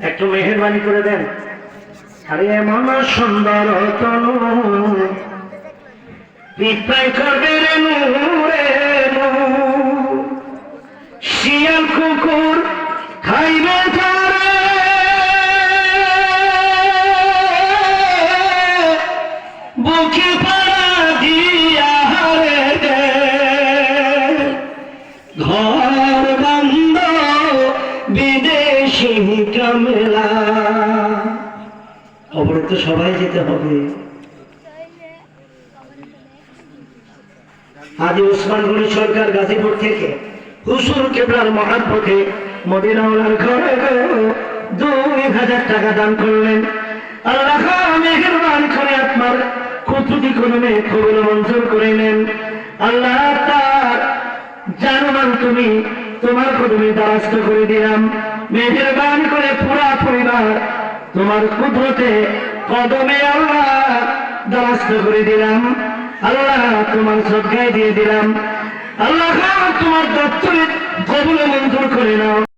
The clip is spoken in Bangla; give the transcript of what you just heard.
একটু মেহেরবানি করে দেন। আরে এমন সুন্দর তনু পিপাই করবে রে নূরে নূর, শিয়াল কুকুর খাইবে তারে, বুকে পাড়া দিয়া রে ঘর বন্ধ বিদেশি কামলা। খবর তো সবাই যেতে হবে। আজ ওসমানগঞ্জ সরকার গাজীপুর থেকে হুজুর কেবলার মহাব্বতে মদিনাওয়ালার ঘরে 2000 টাকা দান করলেন। আল্লাহ মেহেরবান করে আপনার কুতুটি কলমে কবুল মঞ্জুর করে নেন। আল্লাহ তার জানমান তুমি তোমার কদমে দ্বারস্থ করে দিলাম। মেহেরবান করে পুরা পরিবার তোমার কুদরতে কদমে আল্লাহ দ্বারস্থ করে দিলাম। আল্লাহ তোমার সদকায় দিয়ে দিলাম। আল্লাহ তোমার দপ্তরে কবুল মঞ্জুর করে নাও।